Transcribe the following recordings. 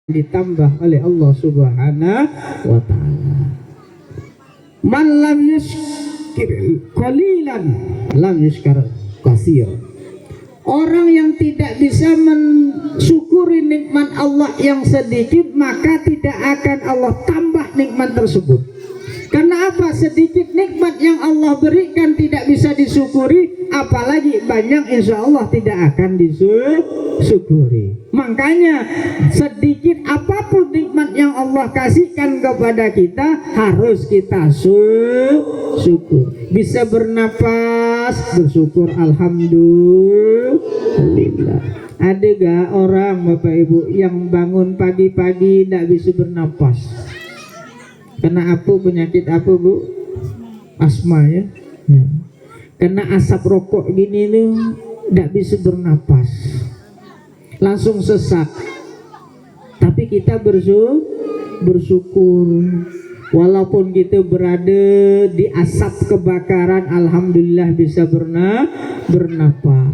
ditambah oleh Allah Subhanahu wa taala. Man lam yuskir qalilan lam yuskar katsir. Orang yang tidak bisa mensyukuri nikmat Allah yang sedikit, maka tidak akan Allah tambah nikmat tersebut. Karena apa? Sedikit nikmat yang Allah berikan tidak bisa disyukuri, apalagi banyak insya Allah tidak akan disyukuri. Makanya sedikit apapun nikmat yang Allah kasihkan kepada kita harus kita syukur. Bisa bernapas, bersyukur alhamdulillah. Ada gak orang Bapak Ibu yang bangun pagi-pagi tidak bisa bernapas? Kena apa, penyakit apa Bu? Asma ya. Kena asap rokok gini nih tidak bisa bernapas, langsung sesak. Tapi kita bersyukur walaupun kita berada di asap kebakaran, alhamdulillah bisa bernapas.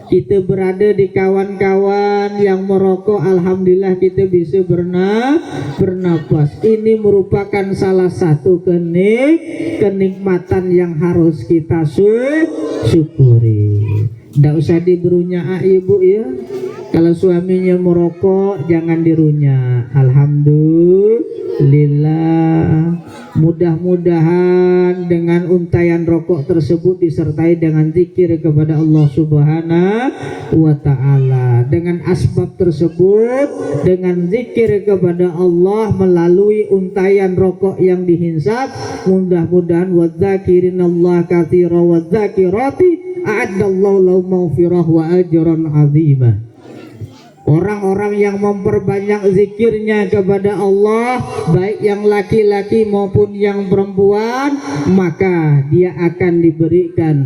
Kita berada di kawan-kawan yang merokok, alhamdulillah kita bisa bernapas. Ini merupakan salah satu kenikmatan yang harus kita syukuri. Tidak usah diberunya ibu ya. Kalau suaminya merokok jangan dirunya. Alhamdulillah. Mudah-mudahan dengan untayan rokok tersebut disertai dengan zikir kepada Allah Subhanahu wa taala. Dengan asbab tersebut, dengan zikir kepada Allah melalui untayan rokok yang dihisab, mudah-mudahan wadzakirinallaha katsiran wadzakirati a'addallahu lahum maghfirah wa ajran 'azimah. Orang-orang yang memperbanyak zikirnya kepada Allah, baik yang laki-laki maupun yang perempuan, maka dia akan diberikan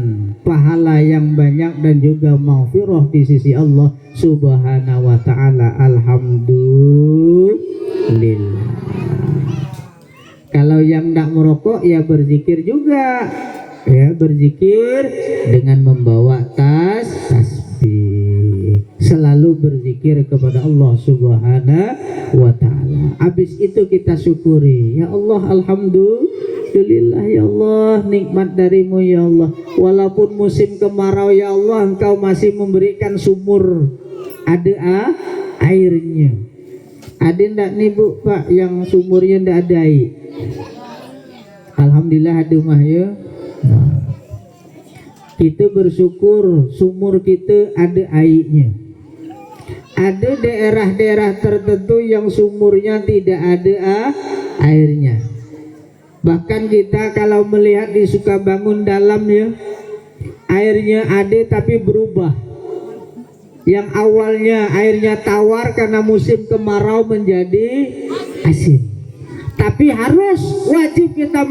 pahala yang banyak dan juga maghfirah di sisi Allah Subhanahu wa taala. Alhamdulillah. Kalau yang tidak merokok ya berzikir juga. Ya, berzikir dengan membawa tasbih, selalu berzikir kepada Allah Subhanahu wa taala. Habis itu kita syukuri, ya Allah, alhamdulillah ya Allah, nikmat darimu ya Allah. Walaupun musim kemarau ya Allah, Engkau masih memberikan sumur, ada airnya. Ada enggak nih Bu Pak yang sumurnya enggak ada air? Alhamdulillah ada mah ya. Kita bersyukur sumur kita ada airnya. Ada daerah-daerah tertentu yang sumurnya tidak ada airnya. Bahkan kita kalau melihat di Sukabangun dalam ya, airnya ada tapi berubah. Yang awalnya airnya tawar karena musim kemarau menjadi asin. Tapi harus wajib kita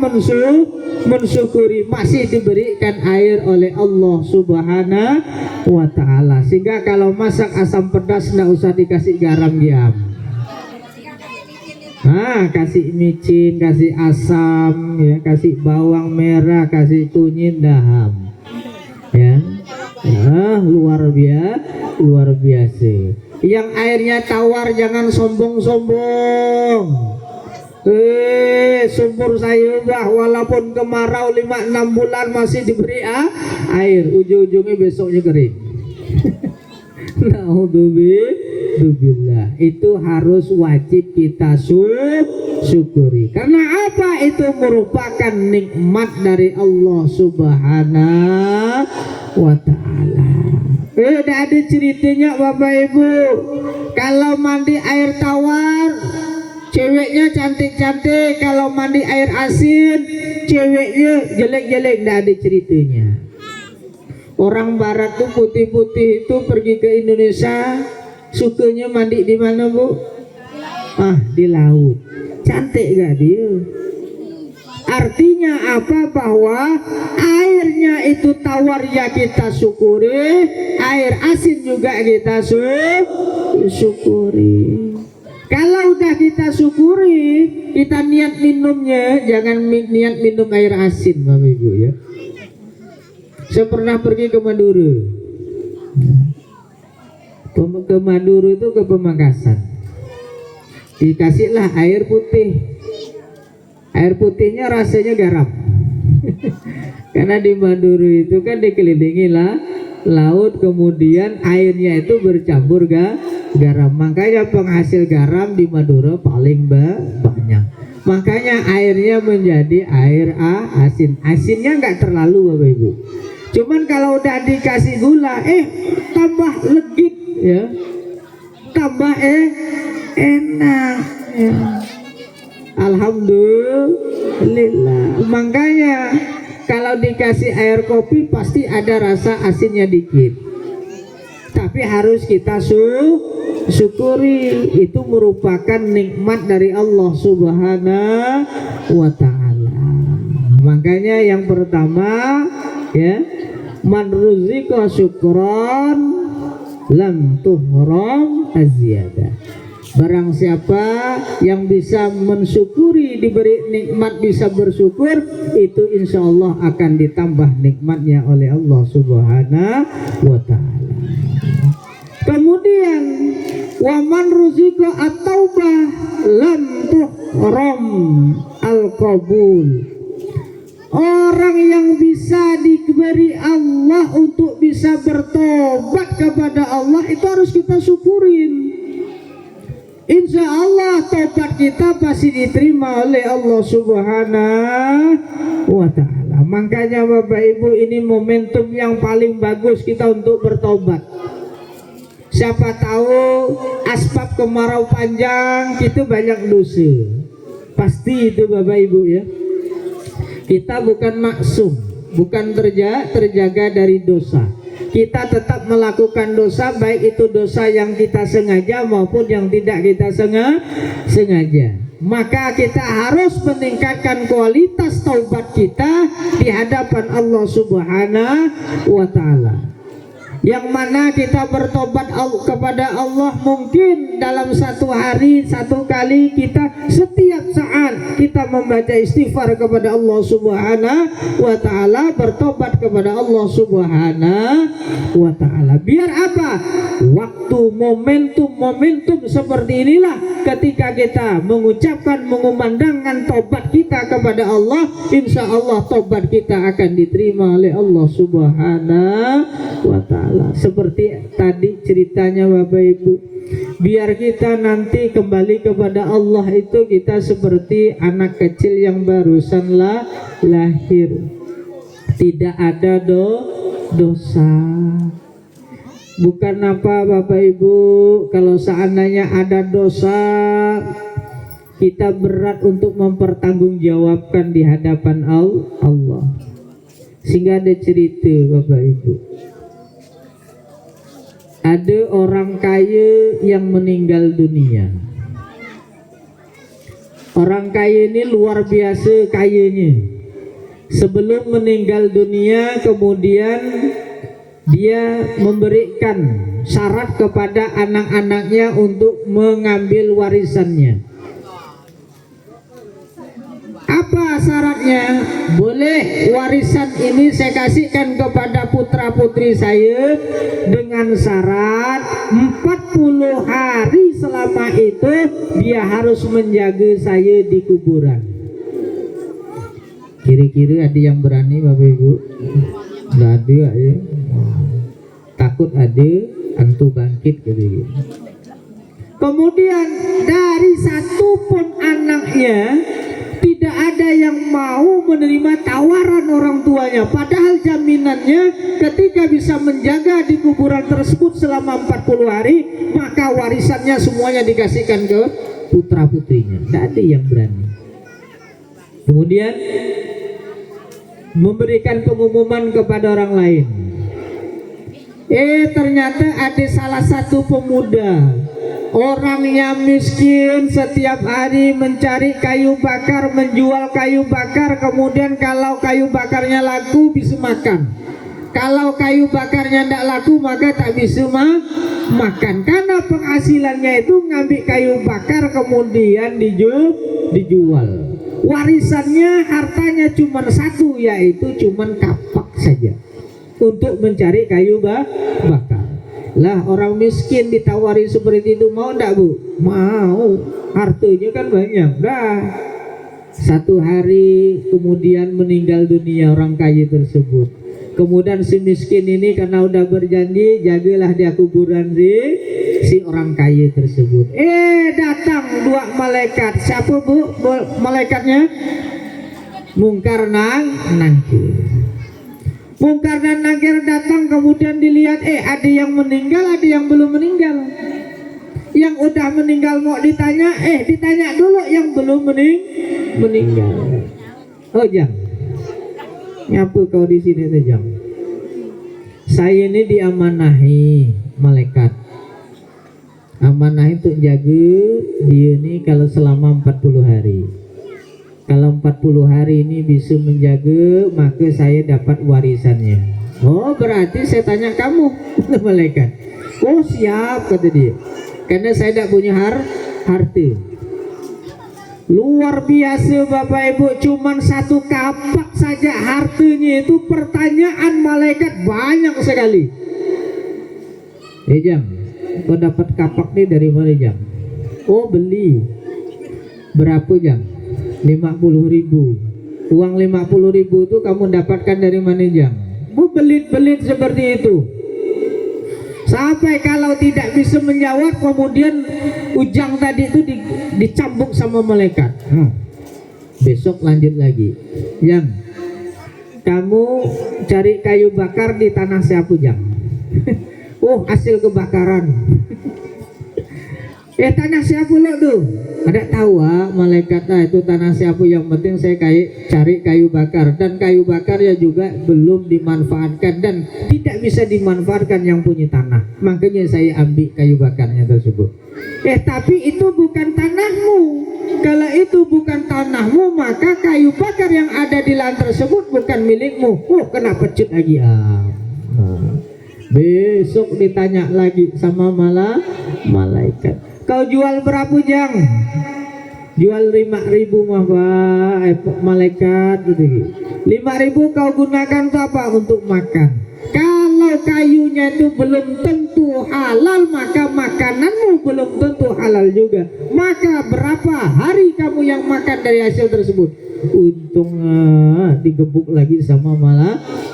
mensyukuri masih diberikan air oleh Allah Subhanahu wa taala. Sehingga kalau masak asam pedas enggak usah dikasih garam diam. Kasih micin, kasih asam ya, kasih bawang merah, kasih kunyit daham. Ya. Luar biasa. Yang airnya tawar jangan sombong-sombong. Sumur saya udah walaupun kemarau 5-6 bulan masih diberi air, ujung-ujungnya besoknya kering. Naudzubillah. Itu harus wajib kita syukuri. Karena apa? Itu merupakan nikmat dari Allah Subhanahu wa taala. Udah ada ceritanya Bapak Ibu. Kalau mandi air tawar, ceweknya cantik-cantik. Kalau mandi air asin, ceweknya jelek-jelek. Tidak ada ceritanya. Orang barat tuh putih-putih itu pergi ke Indonesia, sukanya mandi di mana Bu? Di laut. Cantik gak dia? Artinya apa? Bahwa airnya itu tawar ya kita syukuri, air asin juga kita syukuri. Kalau udah kita syukuri, kita niat minumnya, jangan niat minum air asin Bapak Ibu ya. Saya pernah pergi ke Madura. Ke Madura itu ke Pemakasan. dikasihlah air putih. Air putihnya rasanya garam. Karena di Madura itu kan dikelilingi laut, kemudian airnya itu bercampur garam. Makanya penghasil garam di Madura paling banyak. Makanya airnya menjadi air asin. Asinnya nggak terlalu Bapak Ibu. Cuman kalau udah dikasih gula, tambah legit ya, tambah enak ya. Alhamdulillah. Makanya kalau dikasih air kopi pasti ada rasa asinnya dikit, tapi harus kita syukuri. Itu merupakan nikmat dari Allah Subhanahu wa ta'ala. Makanya yang pertama ya, man ruzika syukran lam tuhram azyadah. Barang siapa yang bisa mensyukuri, diberi nikmat, bisa bersyukur, itu insya Allah akan ditambah nikmatnya oleh Allah Subhanahu wa ta'ala. Kemudian waman ruzika at-taubah lam tuhram al-qabul. Orang yang bisa diberi Allah untuk bisa bertobat kepada Allah, itu harus kita syukurin. Insya Allah tobat kita pasti diterima oleh Allah Subhanahu wa ta'ala. Makanya Bapak Ibu, ini momentum yang paling bagus kita untuk bertobat. Siapa tahu asbab kemarau panjang kita banyak dosa. Pasti itu Bapak Ibu ya. Kita bukan maksum, bukan terjaga dari dosa. Kita tetap melakukan dosa, baik itu dosa yang kita sengaja maupun yang tidak kita sengaja. Maka kita harus meningkatkan kualitas taubat kita di hadapan Allah Subhanahu wa ta'ala. Yang mana kita bertobat kepada Allah mungkin dalam satu hari, satu kali, kita setiap saat kita membaca istighfar kepada Allah Subhanahu wa ta'ala, bertobat kepada Allah Subhanahu wa ta'ala. Biar apa? Waktu momentum seperti inilah ketika kita mengucapkan, mengumandangkan tobat kita kepada Allah, insya Allah tobat kita akan diterima oleh Allah Subhanahu wa ta'ala. Seperti tadi ceritanya Bapak Ibu, biar kita nanti kembali kepada Allah itu kita seperti anak kecil yang barusan lahir, tidak ada dosa. Bukan apa Bapak Ibu, kalau seandainya ada dosa, kita berat untuk mempertanggungjawabkan di hadapan Allah. Sehingga ada cerita Bapak Ibu, ada orang kaya yang meninggal dunia. Orang kaya ini luar biasa kayanya. Sebelum meninggal dunia, kemudian dia memberikan syarat kepada anak-anaknya untuk mengambil warisannya. Apa syaratnya? Boleh warisan ini saya kasihkan kepada putra putri saya dengan syarat 40 hari selama itu dia harus menjaga saya di kuburan. Kira-kira ada yang berani Bapak Ibu? Nggak ada ya. Takut ada hantu bangkit gitu. Kemudian dari satu pun anaknya tidak ada yang mau menerima tawaran orang tuanya, padahal jaminannya ketika bisa menjaga di kuburan tersebut selama 40 hari, maka warisannya semuanya dikasihkan ke putra putrinya. Tidak ada yang berani. Kemudian memberikan pengumuman kepada orang lain. Ternyata ada salah satu pemuda, orangnya miskin, setiap hari mencari kayu bakar, menjual kayu bakar, kemudian kalau kayu bakarnya laku bisa makan, kalau kayu bakarnya tidak laku maka tak bisa makan. Karena penghasilannya itu ngambil kayu bakar kemudian dijual. Warisannya, hartanya cuma satu, yaitu cuma kapak saja untuk mencari kayu bakar. Lah orang miskin ditawari seperti itu, mau enggak Bu? mau, hartanya kan banyak dah. Satu hari kemudian meninggal dunia orang kaya tersebut. Kemudian si miskin ini karena udah berjanji, jagalah dia kuburan si orang kaya tersebut. Datang dua malaikat. Siapa bu malaikatnya? Mungkar Nangkir. Mungkar dan Nangkir datang, kemudian dilihat ada yang meninggal, ada yang belum meninggal. Yang udah meninggal mau ditanya, ditanya dulu yang belum meninggal. Oh Jang, ngapa kau di sini tuh Jang? Saya ini diamanahi malaikat, amanah untuk jaga dia ini kalau selama 40 hari. Kalau 40 hari ini bisa menjaga, maka saya dapat warisannya. Oh berarti saya tanya kamu malaikat. Oh siap kata dia, karena saya tidak punya harta. Luar biasa Bapak Ibu, cuman satu kapak saja hartanya itu, pertanyaan malaikat banyak sekali. Jang, kau dapat kapak nih dari mana Jang? Oh beli. Berapa Jang? 50.000. Uang 50.000 itu kamu dapatkan dari mana Jang? Oh belit-belit seperti itu. Sampai kalau tidak bisa menjawab, kemudian Ujang tadi itu dicambuk sama malaikat. Besok lanjut lagi. Jang, kamu cari kayu bakar di tanah siapa Jang? Oh hasil kebakaran. Tanah siapa lo tuh? Ada tahu malaikat, itu tanah siapa, yang penting saya cari kayu bakar. Dan kayu bakar ya juga belum dimanfaatkan dan tidak bisa dimanfaatkan yang punya tanah, makanya saya ambil kayu bakarnya tersebut. Tapi itu bukan tanahmu. Kalau itu bukan tanahmu, maka kayu bakar yang ada di lahan tersebut bukan milikmu. Oh kena pecut lagi. Besok ditanya lagi sama malaikat. Kau jual berapa Jang? Jual 5.000 mah Pak, malaikat gitu. 5.000 kau gunakan untuk apa? Untuk makan. Kalau kayunya itu belum tentu halal, maka makananmu belum tentu halal juga. Maka berapa hari kamu yang makan dari hasil tersebut? Untung digebuk lagi sama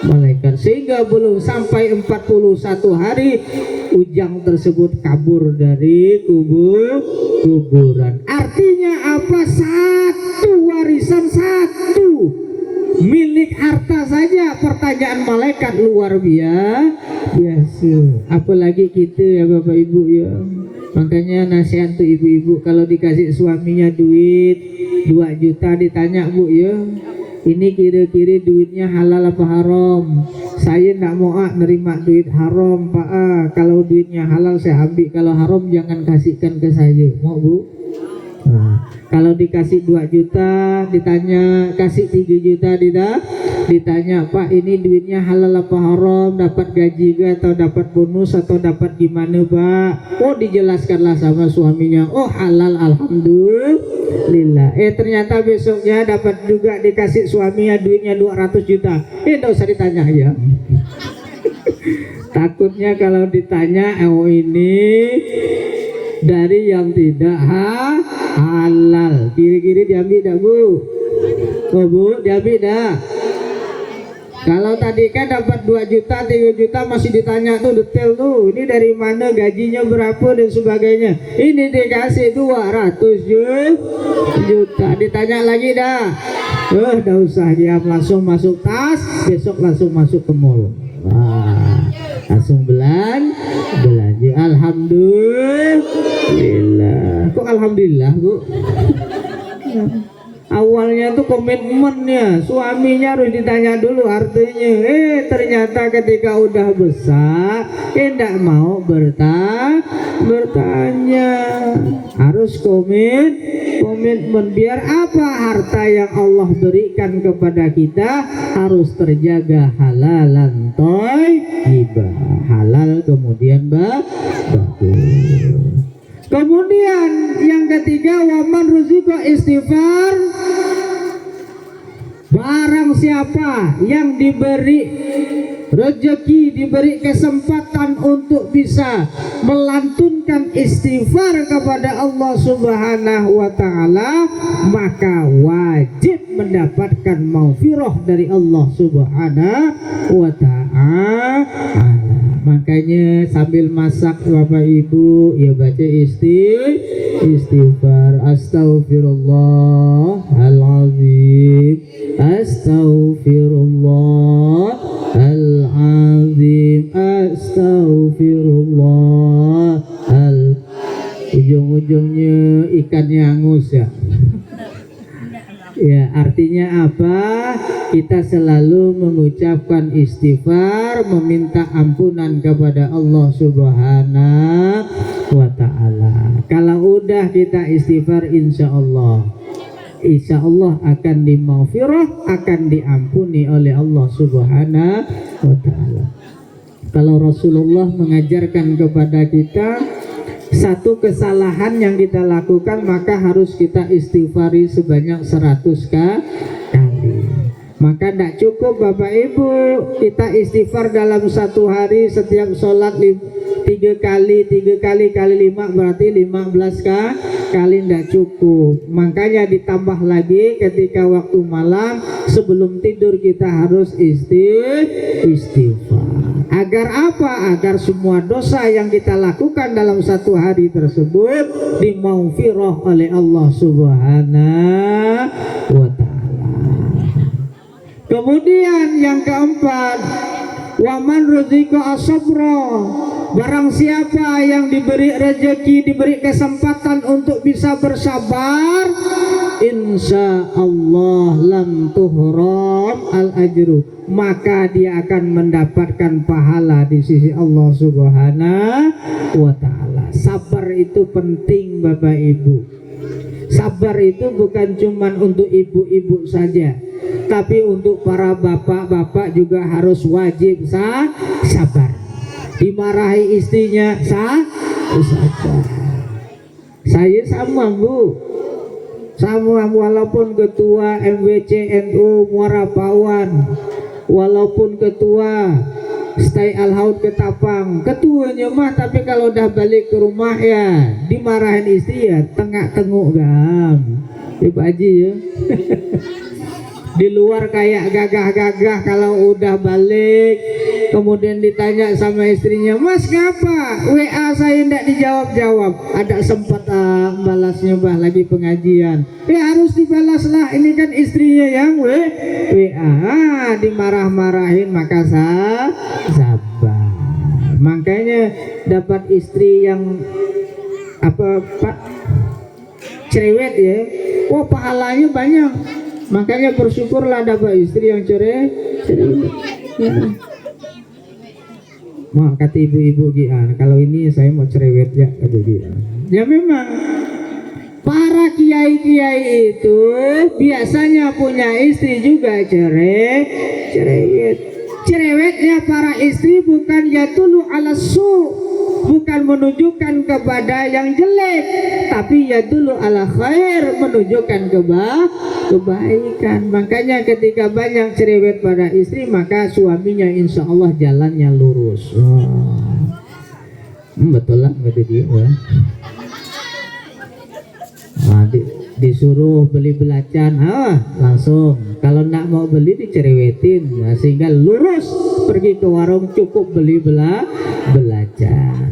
malaikat, sehingga belum sampai 41 hari Ujang tersebut kabur dari kuburan. Artinya apa? Satu warisan, satu milik harta saja. Pertanyaan malaikat luar biasa. Apalagi kita ya Bapak Ibu ya. Makanya nasihat tuh ibu-ibu, kalau dikasih suaminya duit 2 juta ditanya Bu ya, ini kira-kira duitnya halal apa haram? Saya enggak mau nerima duit haram Pak. Kalau duitnya halal saya ambil, kalau haram jangan kasihkan ke saya. Mau Bu? Kalau dikasih 2 juta ditanya, kasih 3 juta ditanya, Pak ini duitnya halal apa haram, dapat gaji gak, atau dapat bonus, atau dapat gimana Pak? Oh dijelaskanlah sama suaminya. Oh halal, alhamdulillah. Ternyata besoknya dapat juga dikasih suaminya duitnya 200 juta. Enggak usah ditanya ya. Takutnya kalau ditanya, oh ini dari yang tidak halal. Kiri-kiri diambil dah Bu? Oh Bu, diambil dah. Kalau tadi kan dapat 2 juta, 3 juta masih ditanya tuh detail tuh, ini dari mana, gajinya berapa dan sebagainya. Ini dikasih 200 juta, ditanya lagi dah. Dah usah, diam, langsung masuk tas, besok langsung masuk ke mall. Langsung belanja. Alhamdulillah. Kok alhamdulillah Bu? Awalnya tuh komitmennya, suaminya harus ditanya dulu artinya. Ternyata ketika udah besar, tidak mau bertanya. Harus komitmen. Biar apa? Harta yang Allah berikan kepada kita harus terjaga halalan thayyibah. Halal kemudian bagus. Kemudian yang ketiga, waman ruzuqa istighfar, barang siapa yang diberi rezeki, diberi kesempatan untuk bisa melantunkan istighfar kepada Allah Subhanahu wa taala, maka wajib mendapatkan maghfirah dari Allah Subhanahu wa taala. Makanya sambil masak Bapak Ibu ya baca istighfar. Astaghfirullahaladzim, astaghfirullahaladzim, astaghfirullah. Ujung-ujungnya ikannya hangus ya. Ya, artinya apa? Kita selalu mengucapkan istighfar, meminta ampunan kepada Allah Subhanahu wa taala. Kalau udah kita istighfar, insya Allah akan dimaghfirah, akan diampuni oleh Allah Subhanahu wa taala. Kalau Rasulullah mengajarkan kepada kita satu kesalahan yang kita lakukan, maka harus kita istighfari sebanyak 100 kali. Maka tidak cukup Bapak Ibu kita istighfar dalam satu hari setiap sholat 3 kali kali 5 berarti 15 kali, tidak cukup. Makanya ditambah lagi ketika waktu malam sebelum tidur kita harus istighfar. Agar apa? Agar semua dosa yang kita lakukan dalam satu hari tersebut dimaghfirah oleh Allah Subhanahu wa taala. Kemudian yang keempat, waman ruzika asabra, barang siapa yang diberi rezeki, diberi kesempatan untuk bisa bersabar, insya Allah lam tuhram al ajru, maka dia akan mendapatkan pahala di sisi Allah Subhanahu wa taala. Sabar itu penting Bapak Ibu. Sabar itu bukan cuma untuk ibu-ibu saja, tapi untuk para bapak-bapak juga harus wajib sabar. Dimarahi istrinya sabar. Saya sama Bu, sama walaupun ketua MWC NU Muara Pawan, walaupun ketua Stay Al-Haud Ketapang, ketuanya mah, tapi kalau udah balik ke rumah ya dimarahin istri ya tengak-tenguk gam. Ya Pak Haji ya. Di luar kayak gagah-gagah, kalau udah balik kemudian ditanya sama istrinya, Mas ngapa WA saya tidak dijawab-jawab, ada sempat balasnya bah lagi pengajian, ya harus dibalas lah, ini kan istrinya yang WA, dimarah-marahin, maka sabar. Makanya dapat istri yang apa Pak cerewet ya, wah pahalanya banyak. Makanya bersyukurlah dapat istri yang cerewet. Ya. Mau kata ibu-ibu kalau ini saya mau cerewet ya kata dia. Ya memang para kiai-kiai itu biasanya punya istri juga cerewet. Cerewetnya para istri bukan yatulu ala su, bukan menunjukkan kepada yang jelek, tapi yatulu ala khair, menunjukkan kebaikan. Makanya ketika banyak cerewet pada istri, maka suaminya insya Allah jalannya lurus. Betul lah kata dia. Disuruh beli belacan, langsung. Kalau nak mau beli dicerewetin, sehingga lurus pergi ke warung, cukup beli belacan.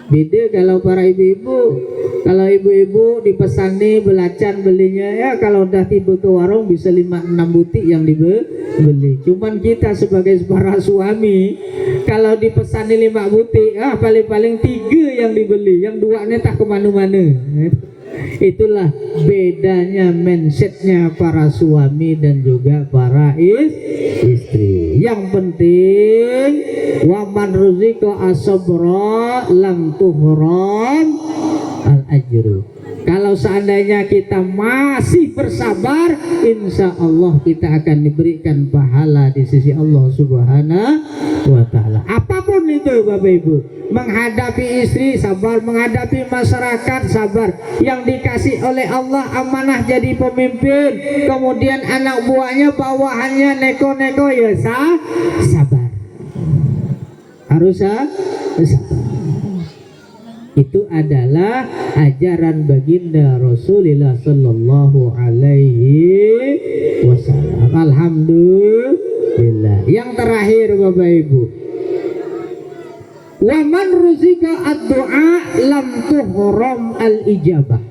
Beda kalau para ibu-ibu. Kalau ibu-ibu dipesani belacan belinya ya, kalau udah tiba ke warung bisa 5-6 butik yang dibeli. Cuman kita sebagai para suami, kalau dipesani 5 butik, paling-paling 3 yang dibeli, yang 2-nya tak kemana-mana. Itulah bedanya mindsetnya para suami dan juga para istri. Yang penting waman ruzika asabra lam tuhram al ajru. Kalau seandainya kita masih bersabar, insya Allah kita akan diberikan pahala di sisi Allah Subhanahu wa taala. Apapun itu Bapak Ibu, menghadapi istri sabar, menghadapi masyarakat sabar, yang dikasih oleh Allah amanah jadi pemimpin, kemudian anak buahnya bawahannya neko-neko ya sabar. harus sabar. Itu adalah ajaran baginda Rasulullah sallallahu alaihi wasallam. Alhamdulillah. Yang terakhir Bapak Ibu, wa man ruzika ad-du'a lam tuhram al-ijabah.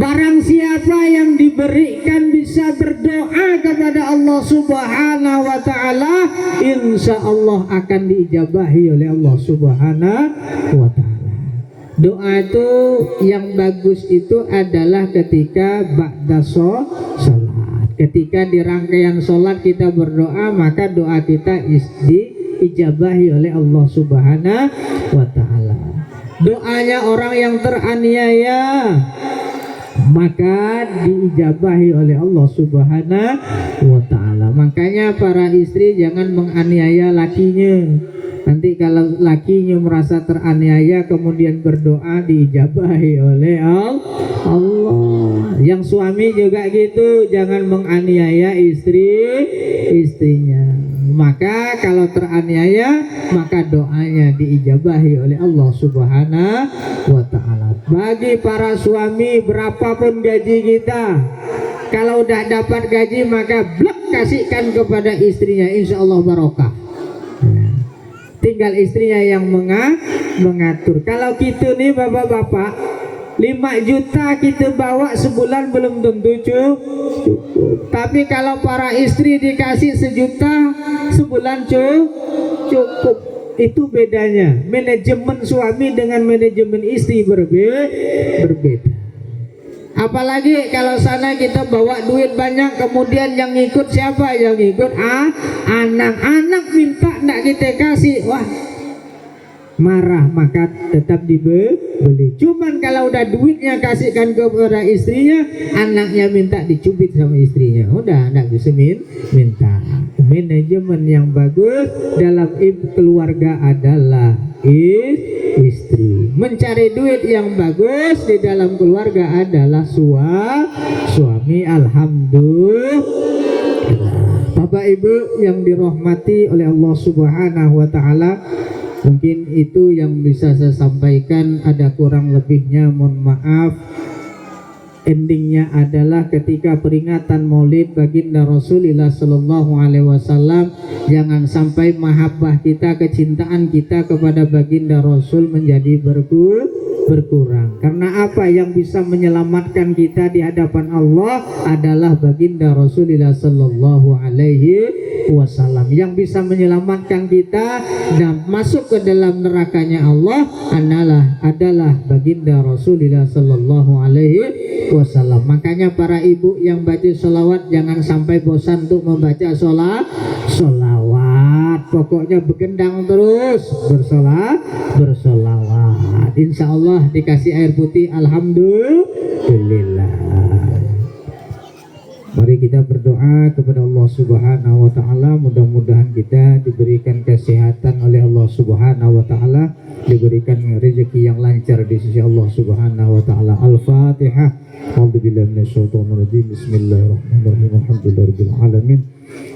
Barang siapa yang diberikan bisa berdoa kepada Allah Subhanahu wa ta'ala, insya Allah akan diijabahi oleh Allah Subhanahu wa ta'ala. Doa itu yang bagus itu adalah ketika ba'da sholat. Ketika di rangkaian sholat kita berdoa, maka doa kita diijabahi oleh Allah Subhanahu wa ta'ala. Doanya orang yang teraniaya, maka diijabahi oleh Allah Subhanahu wa ta'ala. Makanya para istri jangan menganiaya lakinya. Nanti kalau lakinya merasa teraniaya kemudian berdoa, diijabahi oleh Allah. Yang suami juga gitu, jangan menganiaya istrinya. Maka kalau teraniaya, maka doanya diijabahi oleh Allah Subhanahu wa ta'ala. Bagi para suami, berapapun gaji kita, kalau udah dapat gaji maka blok kasihkan kepada istrinya, insya Allah barokah. Tinggal istrinya yang mengatur. Kalau gitu nih bapak-bapak, 5 juta kita bawa sebulan belum tentu cukup. Tapi kalau para istri dikasih 1 juta sebulan cukup. Itu bedanya manajemen suami dengan manajemen istri berbeda. Apalagi kalau sana kita bawa duit banyak, kemudian yang ikut siapa? Yang ikut anak-anak minta nak kita kasih, wah marah, maka tetap dibeli. Cuman kalau udah duitnya kasihkan kepada istrinya, anaknya minta dicubit sama istrinya, udah enggak bisa minta. Manajemen yang bagus dalam keluarga adalah istri. Mencari duit yang bagus di dalam keluarga adalah suami. Alhamdulillah. Bapak Ibu yang dirahmati oleh Allah Subhanahu wa ta'ala, mungkin itu yang bisa saya sampaikan. Ada kurang lebihnya mohon maaf. Endingnya adalah ketika peringatan Maulid baginda Rasulullah sallallahu alaihi wasallam, jangan sampai mahabbah kita, kecintaan kita kepada baginda Rasul menjadi berkurang. Karena apa? Yang bisa menyelamatkan kita di hadapan Allah adalah baginda Rasulullah sallallahu alaihi wasallam. Yang bisa menyelamatkan kita dan masuk ke dalam nerakanya Allah adalah baginda Rasulullah sallallahu alaihi wasallam. Makanya para ibu yang baca sholawat jangan sampai bosan untuk membaca sholawat. Pokoknya begendang terus bersolawat. Insya Allah dikasih air putih. Alhamdulillah. Mari kita berdoa kepada Allah Subhanahu wa ta'ala. Mudah-mudahan kita diberikan kesehatan oleh Allah Subhanahu wa ta'ala, diberikan rezeki yang lancar di sisi Allah Subhanahu wa ta'ala. Al-Fatihah. A'udzubillahi minasyaitonir rajim. Bismillahirrahmanirrahim. Alhamdulillahirabbil alamin.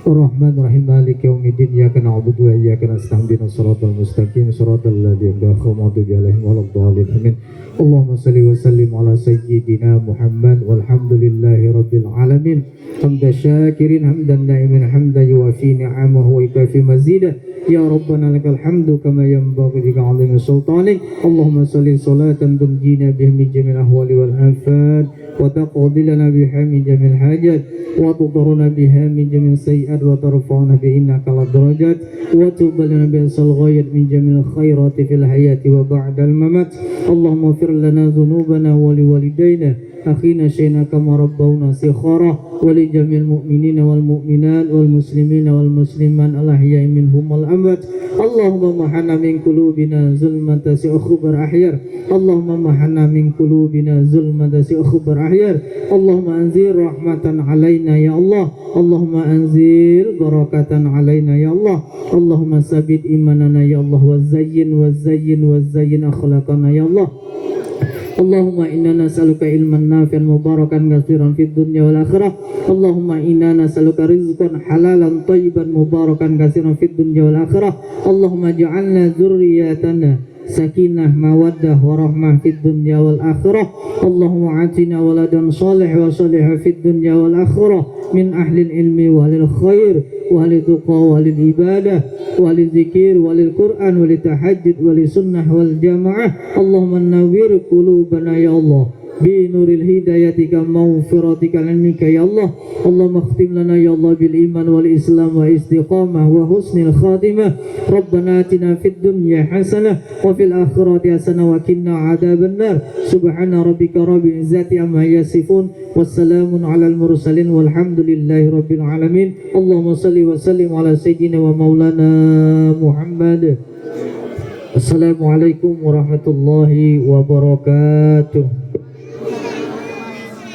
Ar-Rahmanir-Rahim. Maliki yaumiddin. Iyyaka na'budu wa iyyaka nasta'in. Ihdinas siratal mustaqim. Siratal ladzina an'amta 'alaihim waladdallin. Amin. Allahumma shalli wa sallim ala sayyidina Muhammad walhamdulillahi rabbil alamin. Hamdan syakirin hamdan na'imin hamdan yuwafi ni'amahu wa yukafi mazidah. Ya Rabbana lakal hamdu kama yanbaghi li 'azimi sultanik. Allahumma shalli salatan tunjina biha min jami'il ahwali wal afat wa taqdi lana biha min jami'il hajat wa tudharrina biha min jami'is sayyi'at wa tarfa'na bi innaka la darajat wa tubalina bi asal ghayat min jami'il khairati fil hayati wa ba'dal mamat. Allahumma ighfir lana dhunubana wa liwalidayna akhina syayna kama rabbawna sikhara wa li jamil mu'minina wal mu'minat wal muslimina wal musliman al ahya'i minhum wal amwat. Allahumma mahana min qulubina zulmata si'ukhbar ahyar. Allahumma mahana min qulubina zulmata si'ukhbar ahyar. Allahumma anzil rahmatan alaina ya Allah. Allahumma anzil barakatan alaina ya Allah. Allahumma sabit imanana ya Allah wa zayyin akhlaqana ya Allah. Allahumma inna nas'aluka ilman nafi'an mubarakan katsiran fid dunya wal akhirah. Allahumma inna nas'aluka rizqan halalan thayyiban mubarakan katsiran fid dunya wal akhirah. Allahumma ij'alna dzurriyyatana sakinah mawaddah warahmah fid dunya wal akhirah. Allahumma atina waladan salih wa salih fid dunya wal akhirah min ahlil ilmi walil khair walil tuqa walil ibadah walil zikir walil quran walil tahajjud walil sunnah wal jamaah. Allahumma nawwir qulubana ya Allah bi nuril hidayatika maghfiratika ilmika ya Allah. Allahumma khtim lana ya Allah bil iman wal islam wa istiqamah wa husnil khatimah. Rabbana atina fid dunya hasanah wa fil akhirati hasanah wa qina adzaban nar. Subhana rabbika rabbil izzati amma yasifun wassalamun alal mursalin walhamdulillahi rabbil alamin. Allahumma salli wa sallim ala sayyidina wa maulana Muhammad. Assalamualaikum warahmatullahi wabarakatuh.